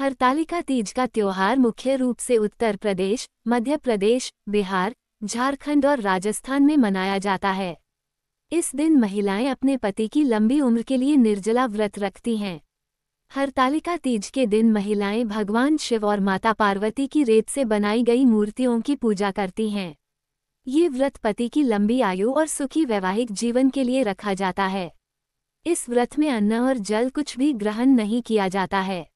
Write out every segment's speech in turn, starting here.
हरतालिका तीज का त्योहार मुख्य रूप से उत्तर प्रदेश, मध्य प्रदेश, बिहार, झारखंड और राजस्थान में मनाया जाता है। इस दिन महिलाएं अपने पति की लंबी उम्र के लिए निर्जला व्रत रखती हैं। हरतालिका तीज के दिन महिलाएं भगवान शिव और माता पार्वती की रेत से बनाई गई मूर्तियों की पूजा करती हैं। ये व्रत पति की लंबी आयु और सुखी वैवाहिक जीवन के लिए रखा जाता है। इस व्रत में अन्न और जल कुछ भी ग्रहण नहीं किया जाता है।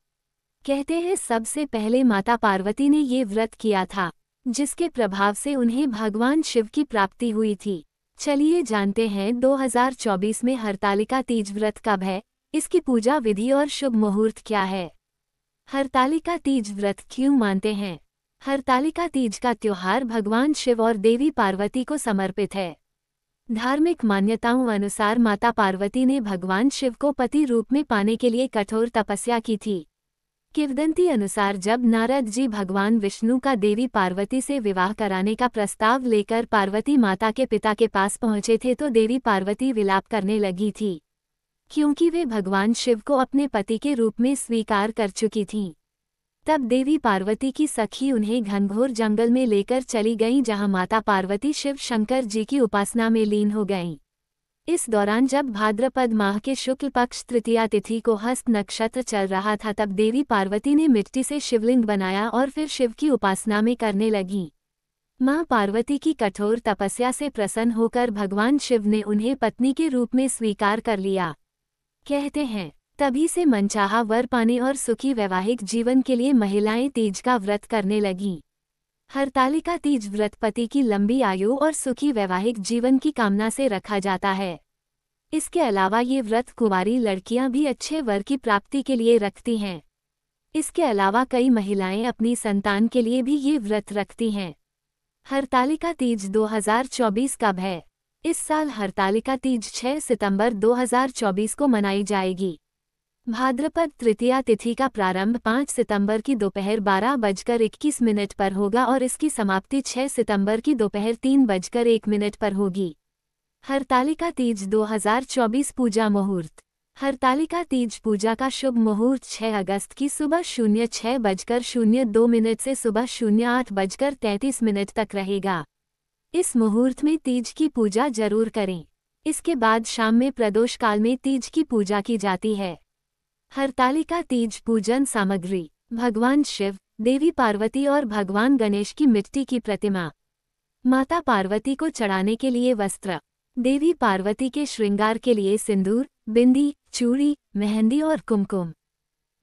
कहते हैं सबसे पहले माता पार्वती ने ये व्रत किया था, जिसके प्रभाव से उन्हें भगवान शिव की प्राप्ति हुई थी। चलिए जानते हैं 2024 में हरतालिका तीज व्रत कब है, इसकी पूजा विधि और शुभ मुहूर्त क्या है। हरतालिका तीज व्रत क्यों मानते हैं। हरतालिका तीज का त्योहार भगवान शिव और देवी पार्वती को समर्पित है। धार्मिक मान्यताओं अनुसार माता पार्वती ने भगवान शिव को पति रूप में पाने के लिए कठोर तपस्या की थी। किंवदंती अनुसार जब नारद जी भगवान विष्णु का देवी पार्वती से विवाह कराने का प्रस्ताव लेकर पार्वती माता के पिता के पास पहुंचे थे तो देवी पार्वती विलाप करने लगी थी, क्योंकि वे भगवान शिव को अपने पति के रूप में स्वीकार कर चुकी थीं। तब देवी पार्वती की सखी उन्हें घनघोर जंगल में लेकर चली गईं, जहां माता पार्वती शिव शंकर जी की उपासना में लीन हो गईं। इस दौरान जब भाद्रपद माह के शुक्ल पक्ष तृतीया तिथि को हस्त नक्षत्र चल रहा था, तब देवी पार्वती ने मिट्टी से शिवलिंग बनाया और फिर शिव की उपासना में करने लगीं। मां पार्वती की कठोर तपस्या से प्रसन्न होकर भगवान शिव ने उन्हें पत्नी के रूप में स्वीकार कर लिया। कहते हैं तभी से मनचाहा वर पाने और सुखी वैवाहिक जीवन के लिए महिलाएं तीज का व्रत करने लगीं। हरतालिका तीज व्रत पति की लंबी आयु और सुखी वैवाहिक जीवन की कामना से रखा जाता है। इसके अलावा ये व्रत कुंवारी लड़कियां भी अच्छे वर की प्राप्ति के लिए रखती हैं। इसके अलावा कई महिलाएं अपनी संतान के लिए भी ये व्रत रखती हैं। हरतालिका तीज 2024 कब है। इस साल हरतालिका तीज 6 सितंबर 2024 को मनाई जाएगी। भाद्रपद तृतीया तिथि का प्रारंभ 5 सितंबर की दोपहर 12:21 पर होगा और इसकी समाप्ति 6 सितंबर की दोपहर 3:01 पर होगी। हरतालिका तीज 2024 पूजा मुहूर्त। हरतालिका तीज पूजा का शुभ मुहूर्त 6 अगस्त की सुबह 06:02 से सुबह 08:33 तक रहेगा। इस मुहूर्त में तीज की पूजा जरूर करें। इसके बाद शाम में प्रदोष काल में तीज की पूजा की जाती है। हरतालिका तीज पूजन सामग्री: भगवान शिव, देवी पार्वती और भगवान गणेश की मिट्टी की प्रतिमा। माता पार्वती को चढ़ाने के लिए वस्त्र। देवी पार्वती के श्रृंगार के लिए सिंदूर, बिंदी, चूड़ी, मेहंदी और कुमकुम।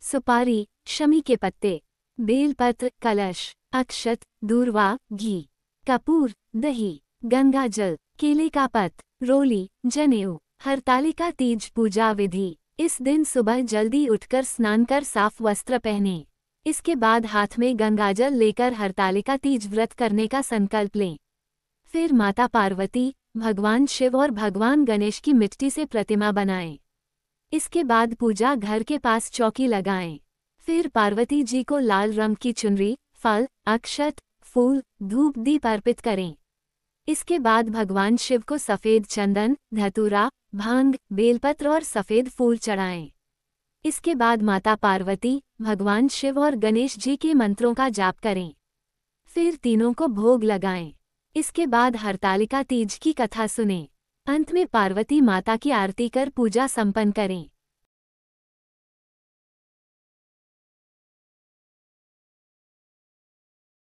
सुपारी, शमी के पत्ते, बेलपत्र, कलश, अक्षत, दूर्वा, घी, कपूर, दही, गंगाजल, केले का पत्र, रोली, जनेऊ। हरतालिका तीज पूजा विधि: इस दिन सुबह जल्दी उठकर स्नान कर साफ वस्त्र पहनें। इसके बाद हाथ में गंगाजल लेकर हरतालिका तीज व्रत करने का संकल्प लें। फिर माता पार्वती, भगवान शिव और भगवान गणेश की मिट्टी से प्रतिमा बनाएं। इसके बाद पूजा घर के पास चौकी लगाएं। फिर पार्वती जी को लाल रंग की चुनरी, फल, अक्षत, फूल, धूप दीप अर्पित करें। इसके बाद भगवान शिव को सफ़ेद चंदन, धतूरा, भांग, बेलपत्र और सफ़ेद फूल चढ़ाएं। इसके बाद माता पार्वती, भगवान शिव और गणेश जी के मंत्रों का जाप करें। फिर तीनों को भोग लगाएं। इसके बाद हरतालिका तीज की कथा सुनें। अंत में पार्वती माता की आरती कर पूजा संपन्न करें।